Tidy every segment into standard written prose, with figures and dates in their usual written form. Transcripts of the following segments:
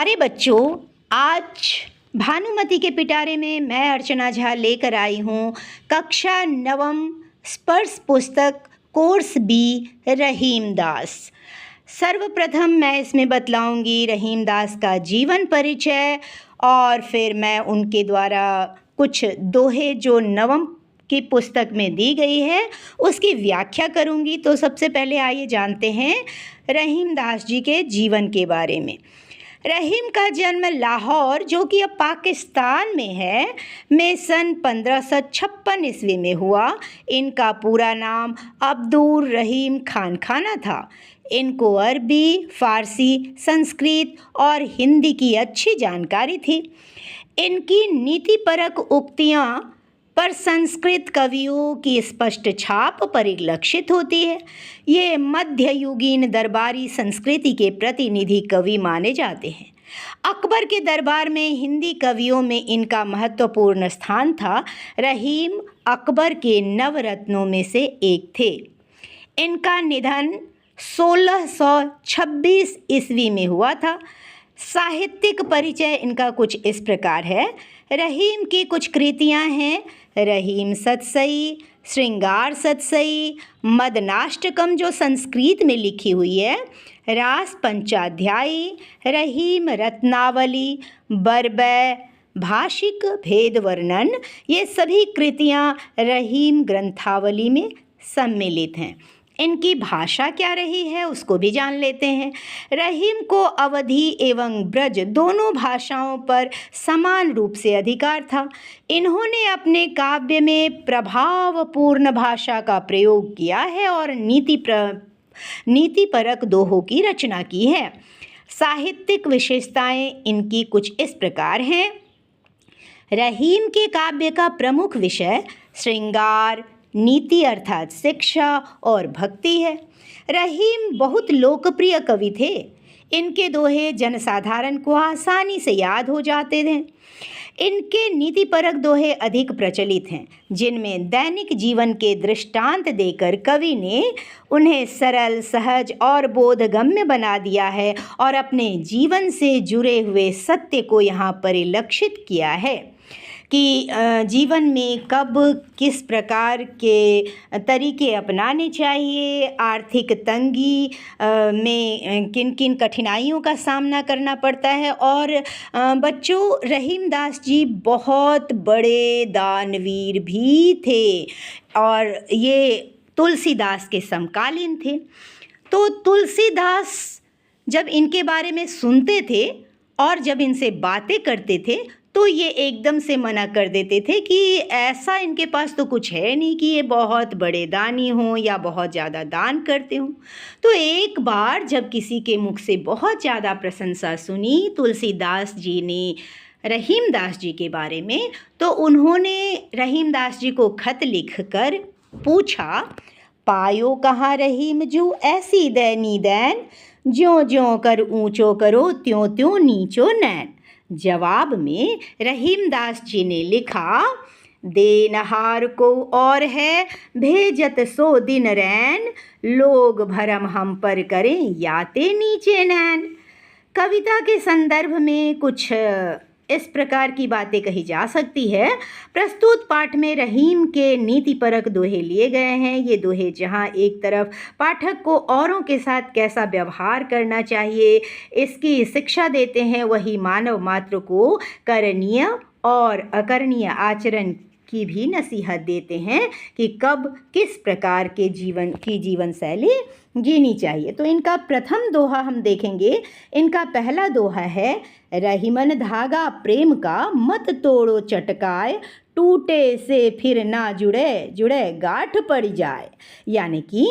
प्यारे बच्चों, आज भानुमति के पिटारे में मैं अर्चना झा लेकर आई हूँ कक्षा नवम स्पर्श पुस्तक कोर्स बी रहीम दास। सर्वप्रथम मैं इसमें बतलाऊंगी रहीम दास का जीवन परिचय और फिर मैं उनके द्वारा कुछ दोहे जो नवम की पुस्तक में दी गई है उसकी व्याख्या करूंगी। तो सबसे पहले आइए जानते हैं रहीम दास जी के जीवन के बारे में। रहीम का जन्म लाहौर, जो कि अब पाकिस्तान में है, में सन 1556 ईस्वी में हुआ। इनका पूरा नाम अब्दुल रहीम खान खाना था। इनको अरबी, फ़ारसी, संस्कृत और हिंदी की अच्छी जानकारी थी। इनकी नीतिपरक उक्तियाँ पर संस्कृत कवियों की स्पष्ट छाप परिलक्षित होती है। ये मध्ययुगीन दरबारी संस्कृति के प्रतिनिधि कवि माने जाते हैं। अकबर के दरबार में हिंदी कवियों में इनका महत्वपूर्ण स्थान था। रहीम अकबर के नवरत्नों में से एक थे। इनका निधन 1626 ईस्वी में हुआ था। साहित्यिक परिचय इनका कुछ इस प्रकार है। रहीम की कुछ कृतियाँ हैं: रहीम सतसई, श्रृंगार सतसई, मदनाष्टकम जो संस्कृत में लिखी हुई है, रास पंचाध्यायी, रहीम रत्नावली, बरबै, भाषिक भेद वर्णन, ये सभी कृतियाँ रहीम ग्रंथावली में सम्मिलित हैं। इनकी भाषा क्या रही है उसको भी जान लेते हैं। रहीम को अवधी एवं ब्रज दोनों भाषाओं पर समान रूप से अधिकार था। इन्होंने अपने काव्य में प्रभावपूर्ण भाषा का प्रयोग किया है और नीतिपरक दोहों की रचना की है। साहित्यिक विशेषताएं इनकी कुछ इस प्रकार हैं। रहीम के काव्य का प्रमुख विषय श्रृंगार, नीति अर्थात शिक्षा और भक्ति है। रहीम बहुत लोकप्रिय कवि थे। इनके दोहे जनसाधारण को आसानी से याद हो जाते थे। इनके नीतिपरक दोहे अधिक प्रचलित हैं, जिनमें दैनिक जीवन के दृष्टांत देकर कवि ने उन्हें सरल, सहज और बोधगम्य बना दिया है और अपने जीवन से जुड़े हुए सत्य को यहाँ परिलक्षित किया है कि जीवन में कब किस प्रकार के तरीके अपनाने चाहिए, आर्थिक तंगी में किन किन कठिनाइयों का सामना करना पड़ता है। और बच्चों, रहीम दास जी बहुत बड़े दानवीर भी थे और ये तुलसीदास के समकालीन थे। तो तुलसीदास जब इनके बारे में सुनते थे और जब इनसे बातें करते थे तो ये एकदम से मना कर देते थे कि ऐसा इनके पास तो कुछ है नहीं कि ये बहुत बड़े दानी हों या बहुत ज़्यादा दान करते हों। तो एक बार जब किसी के मुख से बहुत ज़्यादा प्रशंसा सुनी तुलसीदास जी ने रहीम दास जी के बारे में, तो उन्होंने रहीम दास जी को खत लिखकर पूछा, पायो कहाँ रहीम जू ऐसी दैनी दैन, ज्यों ज्यों कर ऊँचो करो त्यों त्यों नीचो नैन। जवाब में रहीम दास जी ने लिखा, देनहार को और है भेजत सो दिन रैन, लोग भरम हम पर करें याते नीचे नैन। कविता के संदर्भ में कुछ इस प्रकार की बातें कही जा सकती है। प्रस्तुत पाठ में रहीम के नीतिपरक दोहे लिए गए हैं। ये दोहे जहाँ एक तरफ पाठक को औरों के साथ कैसा व्यवहार करना चाहिए इसकी शिक्षा देते हैं, वही मानव मात्र को करणीय और अकरणीय आचरण की भी नसीहत देते हैं कि कब किस प्रकार के जीवन शैली जीनी चाहिए। तो इनका प्रथम दोहा हम देखेंगे। इनका पहला दोहा है, रहीमन धागा प्रेम का मत तोड़ो चटकाए, टूटे से फिर ना जुड़े जुड़े गांठ पड़ जाए। यानी कि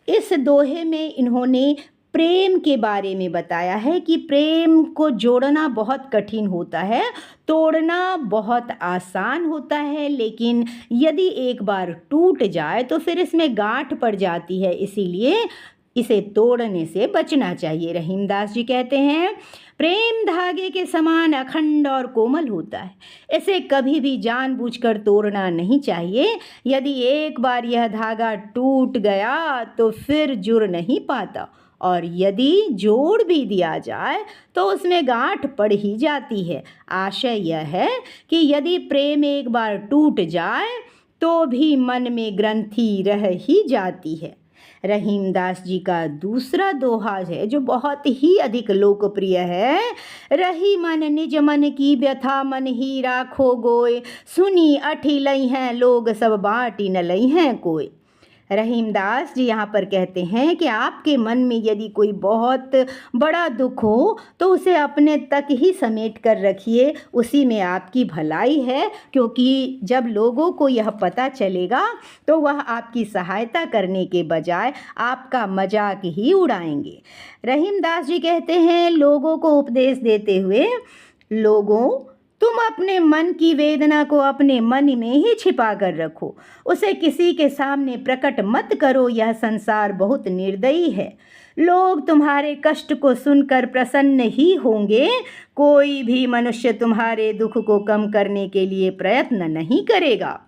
इस दोहे में इन्होंने प्रेम के बारे में बताया है कि प्रेम को जोड़ना बहुत कठिन होता है, तोड़ना बहुत आसान होता है, लेकिन यदि एक बार टूट जाए तो फिर इसमें गांठ पड़ जाती है, इसीलिए इसे तोड़ने से बचना चाहिए। रहीम दास जी कहते हैं, प्रेम धागे के समान अखंड और कोमल होता है, इसे कभी भी जानबूझकर तोड़ना नहीं चाहिए। यदि एक बार यह धागा टूट गया तो फिर जुड़ नहीं पाता और यदि जोड़ भी दिया जाए तो उसमें गांठ पड़ ही जाती है। आशय यह है कि यदि प्रेम एक बार टूट जाए तो भी मन में ग्रंथि रह ही जाती है। रहीमदास जी का दूसरा दोहा है जो बहुत ही अधिक लोकप्रिय है। रही मन निज मन की व्यथा मन ही राखो गोय, सुनी अठी लई हैं लोग सब बाटी न लई हैं कोई। रहीमदास जी यहाँ पर कहते हैं कि आपके मन में यदि कोई बहुत बड़ा दुख हो तो उसे अपने तक ही समेट कर रखिए, उसी में आपकी भलाई है, क्योंकि जब लोगों को यह पता चलेगा तो वह आपकी सहायता करने के बजाय आपका मजाक ही उड़ाएंगे। रहीमदास जी कहते हैं लोगों को उपदेश देते हुए, लोगों तुम अपने मन की वेदना को अपने मन में ही छिपा कर रखो, उसे किसी के सामने प्रकट मत करो, यह संसार बहुत निर्दयी है। लोग तुम्हारे कष्ट को सुनकर प्रसन्न ही होंगे, कोई भी मनुष्य तुम्हारे दुख को कम करने के लिए प्रयत्न नहीं करेगा।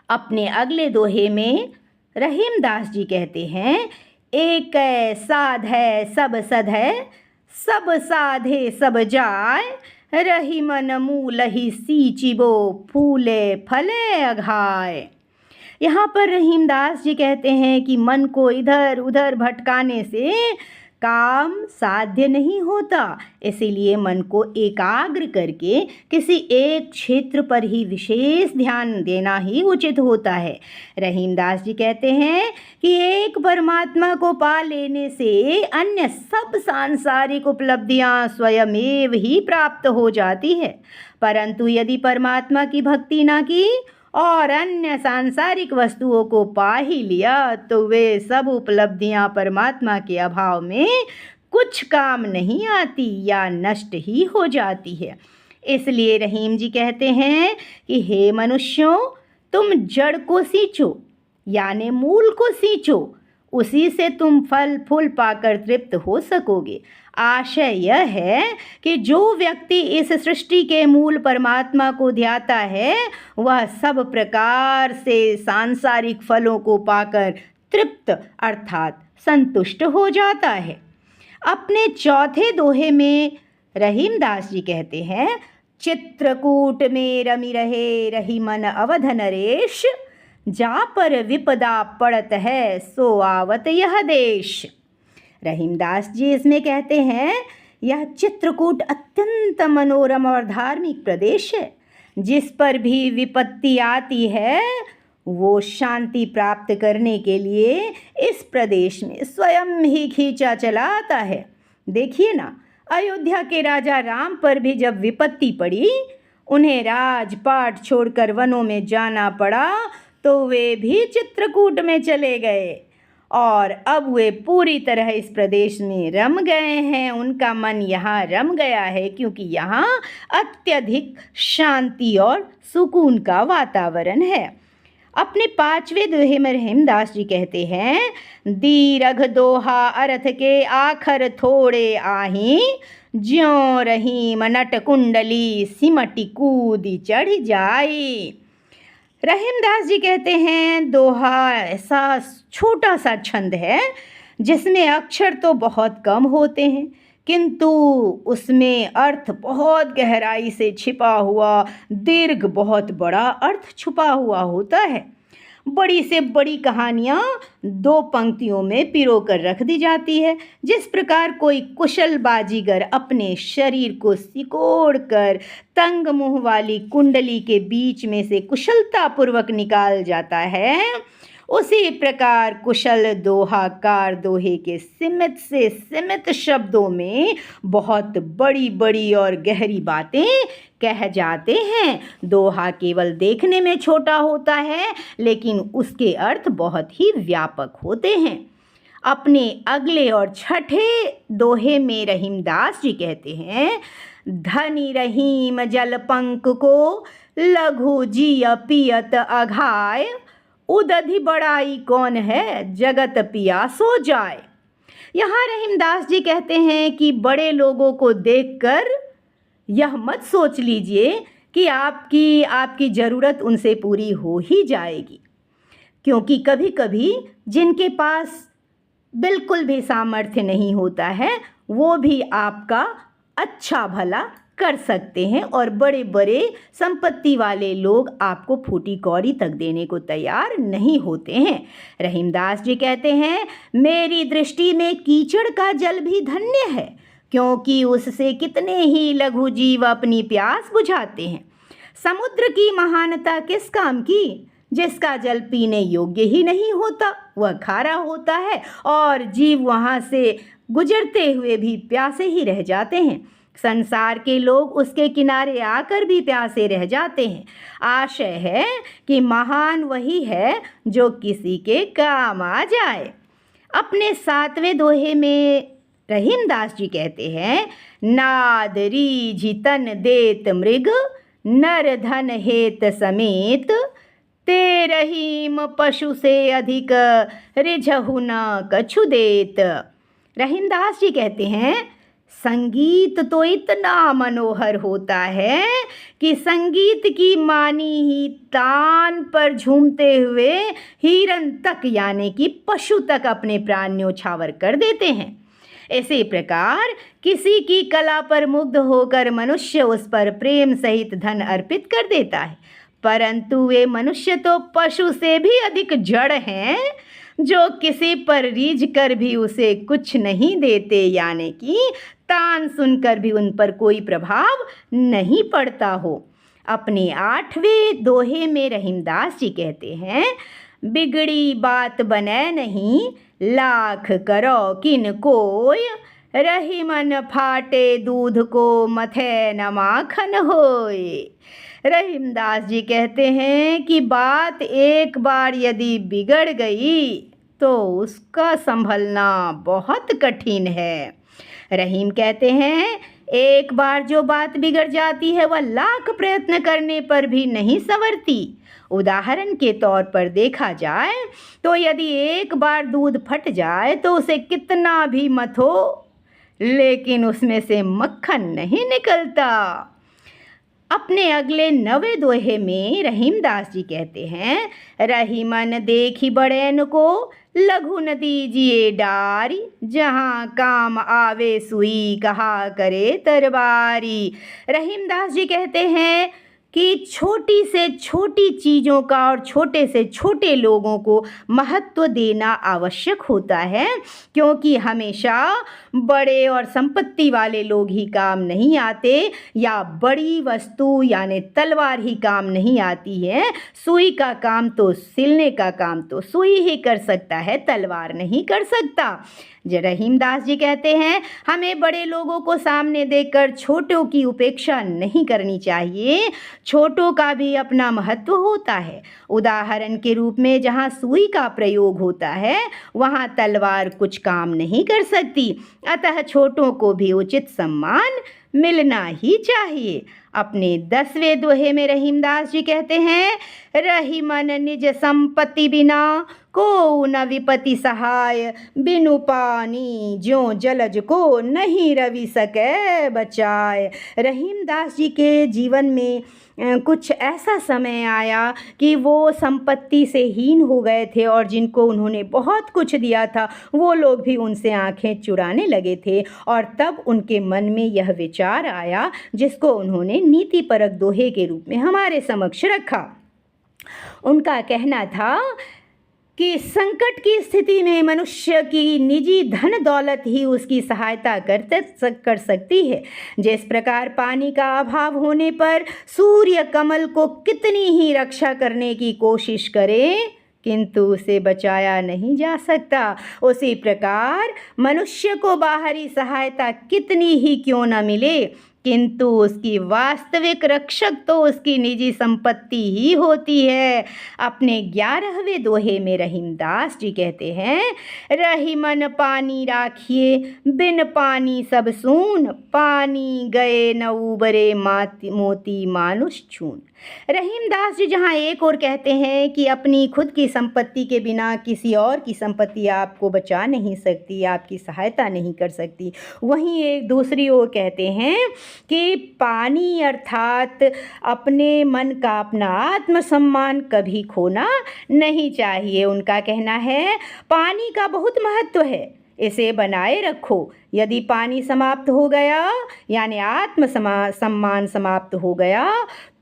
अपने अगले दोहे में रहीमदास जी कहते हैं, एक साध है सब सध है, सब साधे सब जाय, रही मन मूल ही सींचिबो फूले फले अघाय। यहाँ पर रहीमदास जी कहते हैं कि मन को इधर उधर भटकाने से काम साध्य नहीं होता, इसीलिए मन को एकाग्र करके किसी एक क्षेत्र पर ही विशेष ध्यान देना ही उचित होता है। रहीमदास जी कहते हैं कि एक परमात्मा को पा लेने से अन्य सब सांसारिक उपलब्धियां स्वयमेव ही प्राप्त हो जाती है, परंतु यदि परमात्मा की भक्ति ना की और अन्य सांसारिक वस्तुओं को पा ही लिया तो वे सब उपलब्धियां परमात्मा के अभाव में कुछ काम नहीं आती या नष्ट ही हो जाती है। इसलिए रहीम जी कहते हैं कि हे मनुष्यों, तुम जड़ को सींचो यानी मूल को सींचो, उसी से तुम फल फूल पाकर तृप्त हो सकोगे। आशय यह है कि जो व्यक्ति इस सृष्टि के मूल परमात्मा को ध्याता है वह सब प्रकार से सांसारिक फलों को पाकर तृप्त अर्थात संतुष्ट हो जाता है। अपने चौथे दोहे में रहीमदास जी कहते हैं, चित्रकूट में रमी रहे रही मन अवध नरेश, जा पर विपदा पड़त है सो आवत यह देश। रहीमदास जी इसमें कहते हैं, यह चित्रकूट अत्यंत मनोरम और धार्मिक प्रदेश है, जिस पर भी विपत्ति आती है वो शांति प्राप्त करने के लिए इस प्रदेश में स्वयं ही खींचा चला आता है। देखिए ना, अयोध्या के राजा राम पर भी जब विपत्ति पड़ी, उन्हें राजपाट छोड़कर वनों में जाना पड़ा तो वे भी चित्रकूट में चले गए और अब वे पूरी तरह इस प्रदेश में रम गए हैं। उनका मन यहाँ रम गया है क्योंकि यहाँ अत्यधिक शांति और सुकून का वातावरण है। अपने पांचवें दोहे में रहीमदास जी कहते हैं, दीरघ दोहा अर्थ के आखर थोड़े आही, ज्यों रहीम नट कुंडली सिमटी कूदी चढ़ जाई। रहीमदास जी कहते हैं, दोहा ऐसा छोटा सा छंद है जिसमें अक्षर तो बहुत कम होते हैं किंतु उसमें अर्थ बहुत गहराई से छिपा हुआ दीर्घ बहुत बड़ा अर्थ छुपा हुआ होता है। बड़ी से बड़ी कहानियाँ दो पंक्तियों में पिरो कर रख दी जाती है। जिस प्रकार कोई कुशल बाजीगर अपने शरीर को सिकोड़ कर तंग मुंह वाली कुंडली के बीच में से कुशलतापूर्वक निकाल जाता है, उसी प्रकार कुशल दोहाकार दोहे के सीमित से सीमित शब्दों में बहुत बड़ी बड़ी और गहरी बातें कह जाते हैं। दोहा केवल देखने में छोटा होता है लेकिन उसके अर्थ बहुत ही व्यापक होते हैं। अपने अगले और छठे दोहे में रहीमदास जी कहते हैं, धनी रहीम जल पंक को लघु जिय पियत अघाय, उदधि बड़ाई कौन है जगत पियासो जाए। यहाँ रहीमदास जी कहते हैं कि बड़े लोगों को देखकर यह मत सोच लीजिए कि आपकी ज़रूरत उनसे पूरी हो ही जाएगी, क्योंकि कभी कभी जिनके पास बिल्कुल भी सामर्थ्य नहीं होता है, वो भी आपका अच्छा भला कर सकते हैं और बड़े बड़े संपत्ति वाले लोग आपको फूटी कौड़ी तक देने को तैयार नहीं होते हैं। रहीमदास जी कहते हैं, मेरी दृष्टि में कीचड़ का जल भी धन्य है, क्योंकि उससे कितने ही लघु जीव अपनी प्यास बुझाते हैं। समुद्र की महानता किस काम की, जिसका जल पीने योग्य ही नहीं होता, वह खारा होता है और जीव वहाँ से गुजरते हुए भी प्यासे ही रह जाते हैं। संसार के लोग उसके किनारे आकर भी प्यासे रह जाते हैं। आशय है कि महान वही है जो किसी के काम आ जाए। अपने 7वें दोहे में रहीमदास जी कहते हैं, नाद रीझ तन देत मृग, नर धन हेत समेत, ते रहीम पशु से अधिक, रिझहु न कछु देत। रहीमदास जी कहते हैं, संगीत तो इतना मनोहर होता है कि संगीत की मानी ही तान पर झूमते हुए हिरन तक यानी कि पशु तक अपने प्राण न्योछावर कर देते हैं। इसी प्रकार किसी की कला पर मुग्ध होकर मनुष्य उस पर प्रेम सहित धन अर्पित कर देता है, परंतु वे मनुष्य तो पशु से भी अधिक जड़ हैं, जो किसी पर रीझ कर भी उसे कुछ नहीं देते, यानी कि तान सुनकर भी उन पर कोई प्रभाव नहीं पड़ता हो। अपने 8वें दोहे में रहीमदास जी कहते हैं, बिगड़ी बात बने नहीं, लाख करो किन कोय, रही मन फाटे दूध को, मथे न माखन होय। रहीमदास जी कहते हैं कि बात एक बार यदि बिगड़ गई तो उसका संभलना बहुत कठिन है। रहीम कहते हैं, एक बार जो बात बिगड़ जाती है वह लाख प्रयत्न करने पर भी नहीं संवरती। उदाहरण के तौर पर देखा जाए तो यदि एक बार दूध फट जाए तो उसे कितना भी मथो, लेकिन उसमें से मक्खन नहीं निकलता। अपने अगले 9वें दोहे में रहीमदास जी कहते हैं, रहीमन देखी बड़ैन को, लघु न दीजिए डारी, जहाँ काम आवे सुई, कहा करे तरबारी। रहीमदास जी कहते हैं कि छोटी से छोटी चीज़ों का और छोटे से छोटे लोगों को महत्व देना आवश्यक होता है, क्योंकि हमेशा बड़े और संपत्ति वाले लोग ही काम नहीं आते, या बड़ी वस्तु यानी तलवार ही काम नहीं आती है। सुई का काम तो, सिलने का काम तो सुई ही कर सकता है, तलवार नहीं कर सकता। रहीमदास जी कहते हैं, हमें बड़े लोगों को सामने देखकर छोटों की उपेक्षा नहीं करनी चाहिए। छोटों का भी अपना महत्व होता है। उदाहरण के रूप में जहाँ सुई का प्रयोग होता है वहाँ तलवार कुछ काम नहीं कर सकती, अतः छोटों को भी उचित सम्मान मिलना ही चाहिए। अपने 10वें दोहे में रहीमदास जी कहते हैं, रहीमन निज संपत्ति बिना, को न विपति सहाय, बिनु पानी ज्यों जलज को, नहीं रवि सके बचाए। रहीमदास जी के जीवन में कुछ ऐसा समय आया कि वो संपत्ति से हीन हो गए थे और जिनको उन्होंने बहुत कुछ दिया था वो लोग भी उनसे आंखें चुराने लगे थे, और तब उनके मन में यह विचार आया जिसको उन्होंने नीतिपरक दोहे के रूप में हमारे समक्ष रखा। उनका कहना था कि संकट की स्थिति में मनुष्य की निजी धन दौलत ही उसकी सहायता कर सकती है। जिस प्रकार पानी का अभाव होने पर सूर्य कमल को कितनी ही रक्षा करने की कोशिश करे किंतु उसे बचाया नहीं जा सकता, उसी प्रकार मनुष्य को बाहरी सहायता कितनी ही क्यों न मिले किंतु उसकी वास्तविक रक्षक तो उसकी निजी संपत्ति ही होती है। अपने 11वें दोहे में रहीमदास जी कहते हैं, रहीमन पानी राखिए, बिन पानी सब सून, पानी गए न उबरे मोती मानुष छून। रहीमदास जी जहाँ एक और कहते हैं कि अपनी खुद की संपत्ति के बिना किसी और की संपत्ति आपको बचा नहीं सकती, आपकी सहायता नहीं कर सकती, वहीं एक दूसरी ओर कहते हैं कि पानी अर्थात अपने मन का अपना आत्मसम्मान कभी खोना नहीं चाहिए। उनका कहना है पानी का बहुत महत्व है, इसे बनाए रखो। यदि पानी समाप्त हो गया यानी सम्मान समाप्त हो गया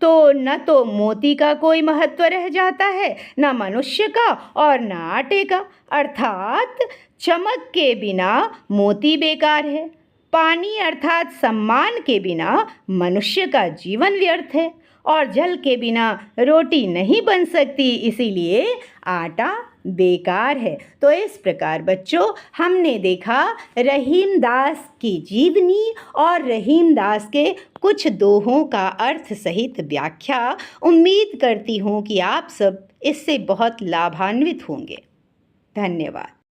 तो न तो मोती का कोई महत्व रह जाता है, न मनुष्य का और न आटे का। अर्थात चमक के बिना मोती बेकार है, पानी अर्थात सम्मान के बिना मनुष्य का जीवन व्यर्थ है, और जल के बिना रोटी नहीं बन सकती, इसीलिए आटा बेकार है। तो इस प्रकार बच्चों हमने देखा रहीमदास की जीवनी और रहीमदास के कुछ दोहों का अर्थ सहित व्याख्या। उम्मीद करती हूँ कि आप सब इससे बहुत लाभान्वित होंगे। धन्यवाद।